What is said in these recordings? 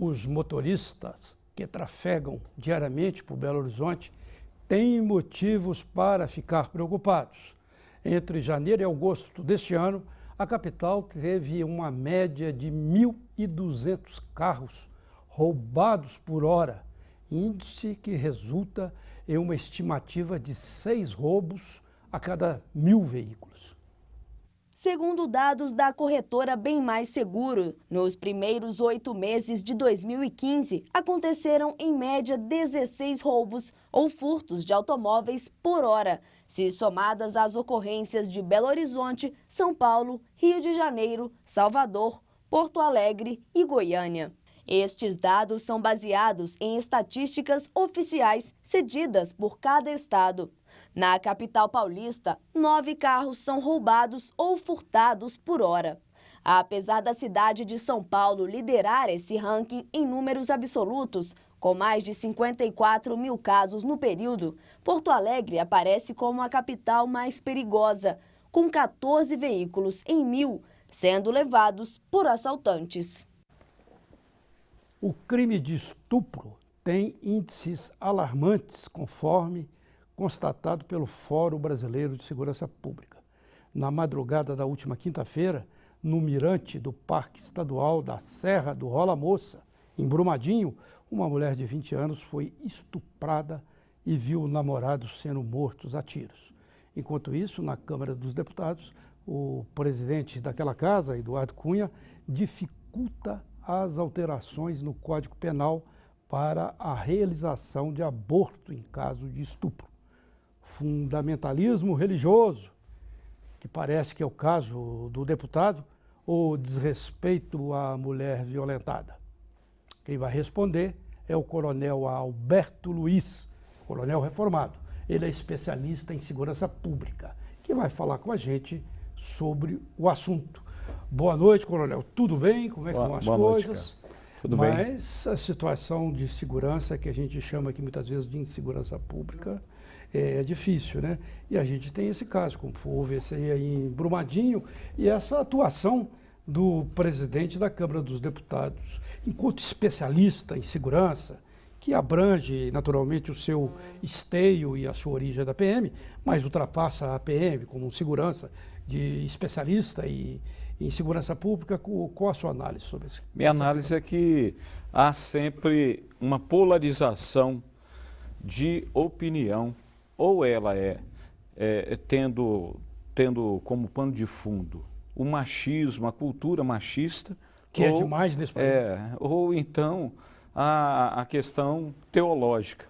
Os motoristas que trafegam diariamente por Belo Horizonte têm motivos para ficar preocupados. Entre janeiro e agosto deste ano, a capital teve uma média de 1.200 carros roubados por hora, índice que resulta em uma estimativa de 6 roubos a cada 1.000 veículos. Segundo dados da corretora Bem Mais Seguro, nos primeiros 8 meses de 2015, aconteceram em média 16 roubos ou furtos de automóveis por hora, se somadas as ocorrências de Belo Horizonte, São Paulo, Rio de Janeiro, Salvador, Porto Alegre e Goiânia. Estes dados são baseados em estatísticas oficiais cedidas por cada estado. Na capital paulista, 9 carros são roubados ou furtados por hora. Apesar da cidade de São Paulo liderar esse ranking em números absolutos, com mais de 54 mil casos no período, Porto Alegre aparece como a capital mais perigosa, com 14 veículos em 1.000 sendo levados por assaltantes. O crime de estupro tem índices alarmantes, conforme constatado pelo Fórum Brasileiro de Segurança Pública. Na madrugada da última quinta-feira, no mirante do Parque Estadual da Serra do Rola Moça, em Brumadinho, uma mulher de 20 anos foi estuprada e viu o namorado sendo mortos a tiros. Enquanto isso, na Câmara dos Deputados, o presidente daquela casa, Eduardo Cunha, dificulta as alterações no Código Penal para a realização de aborto em caso de estupro. Fundamentalismo religioso, que parece que é o caso do deputado, ou desrespeito à mulher violentada? Quem vai responder é o coronel Alberto Luiz, coronel reformado. Ele é especialista em segurança pública, que vai falar com a gente sobre o assunto. Boa noite, coronel. Tudo bem? Como é que estão as coisas? Tudo bem. Mas a situação de segurança, que a gente chama aqui muitas vezes de insegurança pública, é difícil, né? E a gente tem esse caso, como houve esse aí em Brumadinho, e essa atuação do presidente da Câmara dos Deputados, enquanto especialista em segurança, que abrange naturalmente o seu esteio e a sua origem da PM, mas ultrapassa a PM como segurança de especialista em segurança pública. Qual a sua análise sobre isso? Minha análise é que há sempre uma polarização de opinião, ou ela tendo como pano de fundo o machismo, a cultura machista, que é demais nesse país. Ou então a questão teológica.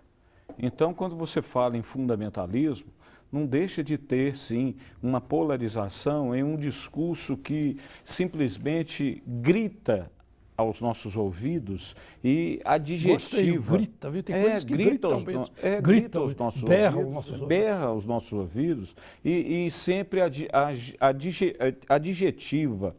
Então, quando você fala em fundamentalismo, não deixa de ter, sim, uma polarização em um discurso que simplesmente grita aos nossos ouvidos e adjetiva. Gostei, grita, viu? Tem coisas que gritam aos nossos ouvidos, berra aos nossos ouvidos e sempre adjetiva.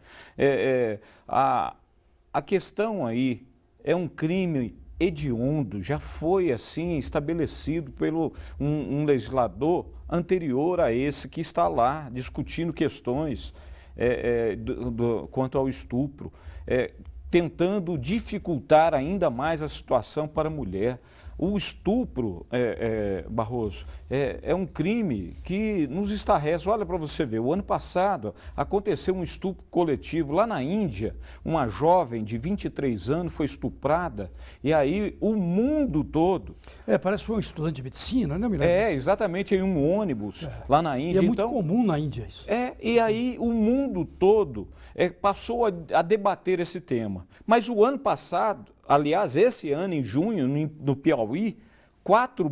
A questão aí é um crime hediondo, já foi assim estabelecido pelo um legislador anterior a esse que está lá discutindo questões quanto ao estupro, tentando dificultar ainda mais a situação para a mulher. O estupro, Barroso, é um crime que nos estarrece. Olha para você ver, o ano passado aconteceu um estupro coletivo lá na Índia. Uma jovem de 23 anos foi estuprada e aí o mundo todo... parece que foi um estudante de medicina, né, Milena? Exatamente, em um ônibus lá na Índia. E é muito comum na Índia isso. E aí o mundo todo passou a debater esse tema. Mas o ano passado, aliás, esse ano, em junho, no Piauí, 4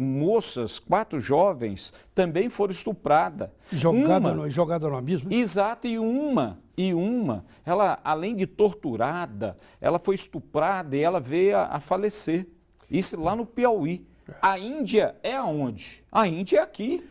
jovens também foram estupradas. Jogada no abismo? Exato, e uma, ela, além de torturada, ela foi estuprada e ela veio a falecer. Isso lá no Piauí. A Índia é aonde? A Índia é aqui.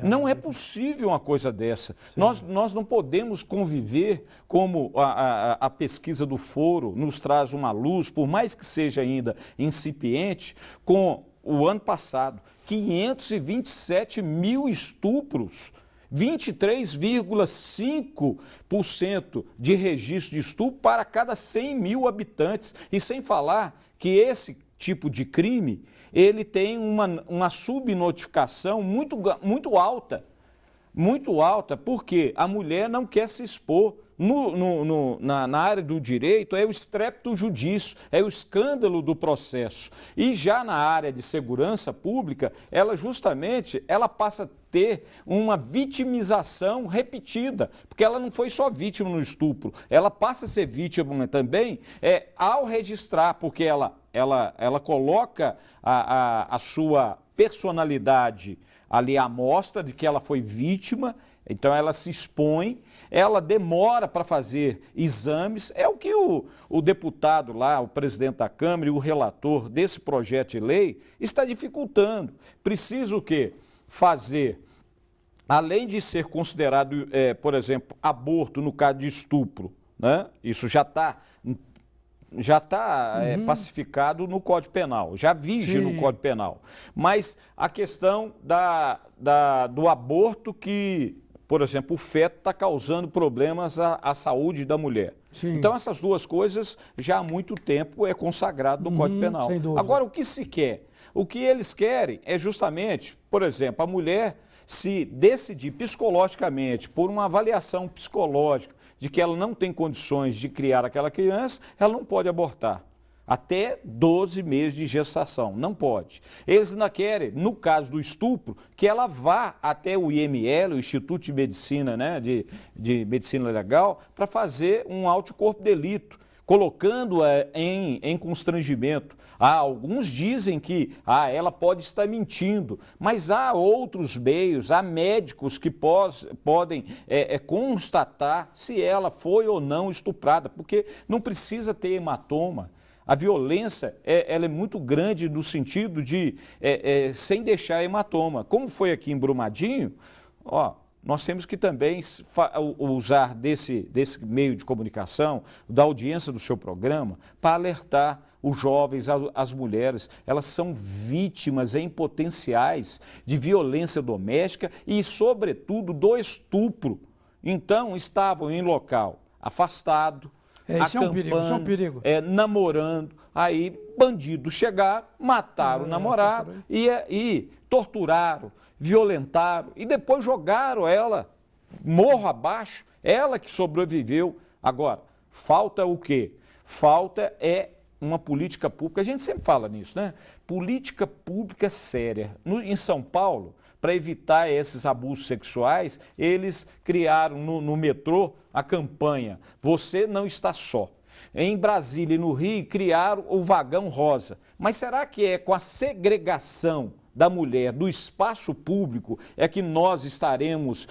Não é possível uma coisa dessa. Nós não podemos conviver como a pesquisa do Foro nos traz uma luz, por mais que seja ainda incipiente, com o ano passado, 527 mil estupros 23,5% de registro de estupro para cada 100 mil habitantes. E sem falar que esse tipo de crime, ele tem uma subnotificação muito alta. Muito alta, porque a mulher não quer se expor. Na área do direito é o strepto judício, é o escândalo do processo. E já na área de segurança pública, ela passa a ter uma vitimização repetida, porque ela não foi só vítima no estupro, ela passa a ser vítima também ao registrar, porque ela coloca a sua personalidade ali à mostra de que ela foi vítima, então ela se expõe, ela demora para fazer exames, é o que o deputado lá, o presidente da Câmara e o relator desse projeto de lei está dificultando. Precisa o quê? Fazer, além de ser considerado, por exemplo, aborto no caso de estupro, né? Isso já está pacificado no Código Penal, já vige no Código Penal. Mas a questão do aborto que, por exemplo, o feto está causando problemas à saúde da mulher. Sim. Então essas duas coisas já há muito tempo é consagrado no Código Penal. Sem dúvida. Agora, o que se quer? O que eles querem é justamente, por exemplo, a mulher se decidir psicologicamente, por uma avaliação psicológica, de que ela não tem condições de criar aquela criança, ela não pode abortar. Até 12 meses de gestação, não pode. Eles ainda querem, no caso do estupro, que ela vá até o IML, o Instituto de Medicina, né, de Medicina Legal, para fazer um auto de corpo de delito, colocando-a em constrangimento. Alguns dizem que ela pode estar mentindo, mas há outros meios, há médicos que podem constatar se ela foi ou não estuprada, porque não precisa ter hematoma. A violência ela é muito grande no sentido de sem deixar hematoma. Como foi aqui em Brumadinho, nós temos que também usar desse meio de comunicação, da audiência do seu programa, para alertar os jovens, as mulheres. Elas são vítimas em potenciais de violência doméstica e, sobretudo, do estupro. Então, estavam em local afastado, isso é um perigo, isso é um perigo. Namorando, aí bandidos chegaram, mataram o namorado e torturaram, violentaram e depois jogaram ela morro abaixo, ela que sobreviveu. Agora, falta o quê? Falta uma política pública, a gente sempre fala nisso, né? Política pública séria. Em São Paulo, para evitar esses abusos sexuais, eles criaram no metrô a campanha "Você não está só". Em Brasília e no Rio, criaram o vagão rosa. Mas será que é com a segregação da mulher do espaço público que nós estaremos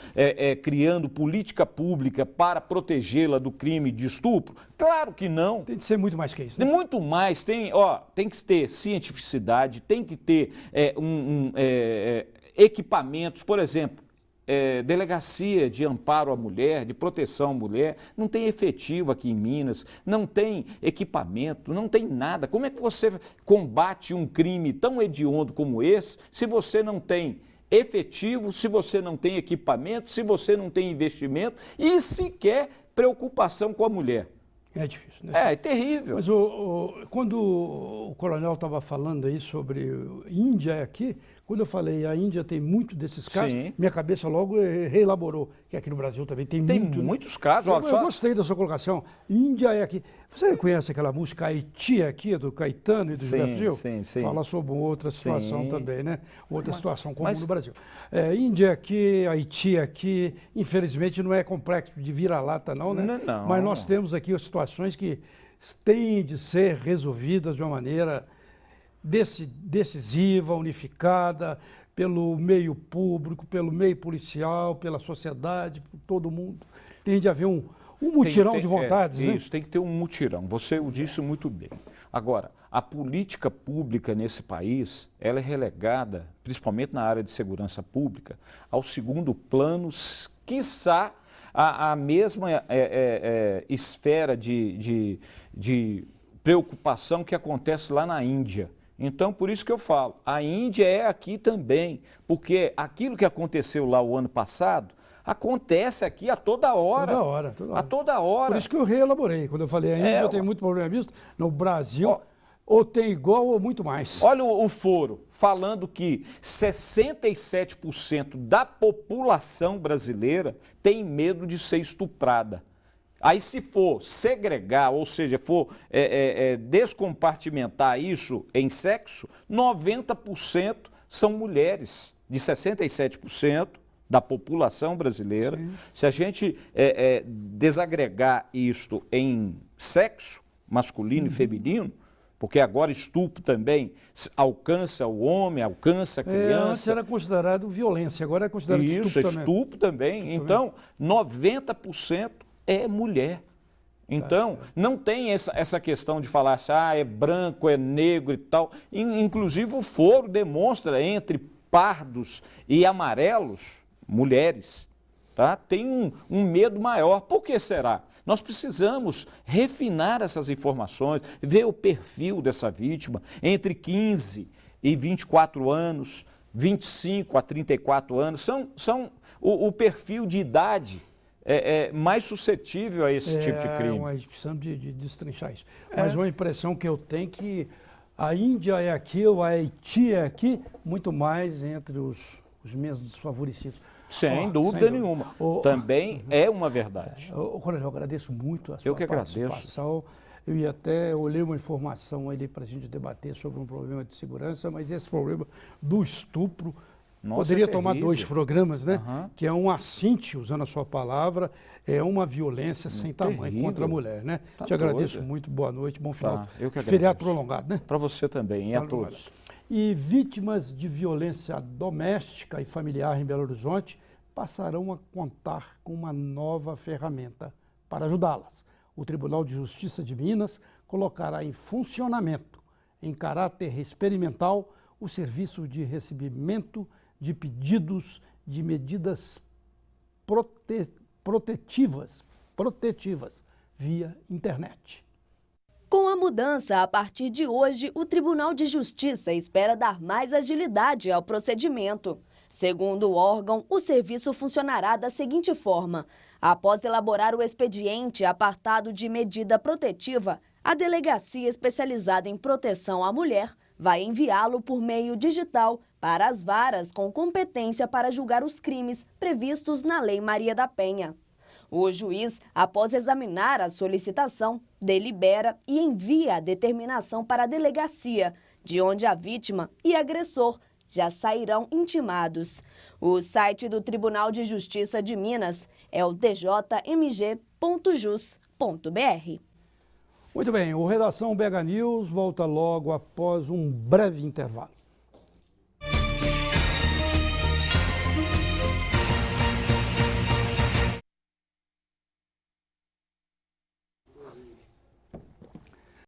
criando política pública para protegê-la do crime de estupro? Claro que não. Tem de ser muito mais que isso, né? Muito mais. Tem que ter cientificidade, tem que ter equipamentos, por exemplo, delegacia de amparo à mulher, de proteção à mulher, não tem efetivo aqui em Minas, não tem equipamento, não tem nada. Como é que você combate um crime tão hediondo como esse se você não tem efetivo, se você não tem equipamento, se você não tem investimento e sequer preocupação com a mulher? É difícil, né? É terrível. Mas quando o coronel estava falando aí sobre Índia aqui, quando eu falei a Índia tem muito desses casos, Sim. minha cabeça logo reelaborou, que aqui no Brasil também tem muitos casos. Eu gostei da sua colocação. Índia é aqui. Você conhece aquela música Haiti aqui, do Caetano e do Gilberto Gil? Sim. Fala sobre outra situação também, né? Outra situação comum no Brasil. Índia aqui, Haiti aqui, infelizmente não é complexo de vira-lata não, né? Não. Mas nós temos aqui situações que têm de ser resolvidas de uma maneira decisiva, unificada, pelo meio público, pelo meio policial, pela sociedade, por todo mundo. Tem de haver um mutirão de vontades, né? Isso, tem que ter um mutirão. Você o disse muito bem. Agora, a política pública nesse país, ela é relegada, principalmente na área de segurança pública, ao segundo plano, quiçá a mesma esfera de preocupação que acontece lá na Índia. Então, por isso que eu falo, a Índia é aqui também, porque aquilo que aconteceu lá o ano passado, acontece aqui a toda hora. Toda hora, toda hora. A toda hora. Por isso que eu reelaborei. Quando eu falei, a Índia tem muito problema visto, no Brasil, ou tem igual ou muito mais. Olha o foro, falando que 67% da população brasileira tem medo de ser estuprada. Aí se for segregar, ou seja, for descompartimentar isso em sexo, 90% são mulheres, de 67% da população brasileira. Sim. Se a gente desagregar isto em sexo, masculino e feminino, porque agora estupro também alcança o homem, alcança a criança. Antes era considerado violência, agora é considerado estupro também. Então, 90% é mulher. Então, não tem essa questão de falar assim, é branco, é negro e tal. Inclusive, o foro demonstra entre pardos e amarelos, mulheres, tá? Tem um medo maior. Por que será? Nós precisamos refinar essas informações, ver o perfil dessa vítima entre 15 e 24 anos, 25 a 34 anos, são o perfil de idade mais suscetível a esse tipo de crime. Nós precisamos de destrinchar isso. Mas uma impressão que eu tenho é que a Índia é aqui, ou a Haiti é aqui, muito mais entre os menos desfavorecidos. Sem dúvida nenhuma. Também é uma verdade. Coronel, eu agradeço muito a sua participação. Eu ia até olhar uma informação ali para a gente debater sobre um problema de segurança, mas esse problema do estupro poderia tomar 2 programas, né? Que é um assinte, usando a sua palavra, é uma violência sem tamanho contra a mulher, né? Te agradeço muito, boa noite, bom final. Feriado prolongado, né? Para você também e a todos. E vítimas de violência doméstica e familiar em Belo Horizonte passarão a contar com uma nova ferramenta para ajudá-las. O Tribunal de Justiça de Minas colocará em funcionamento, em caráter experimental, o serviço de recebimento de pedidos de medidas protetivas via internet. Com a mudança, a partir de hoje, o Tribunal de Justiça espera dar mais agilidade ao procedimento. Segundo o órgão, o serviço funcionará da seguinte forma: após elaborar o expediente apartado de medida protetiva, a delegacia especializada em proteção à mulher vai enviá-lo por meio digital para as varas com competência para julgar os crimes previstos na Lei Maria da Penha. O juiz, após examinar a solicitação, delibera e envia a determinação para a delegacia, de onde a vítima e agressor já sairão intimados. O site do Tribunal de Justiça de Minas é o tjmg.jus.br. Muito bem, o Redação BH News volta logo após um breve intervalo.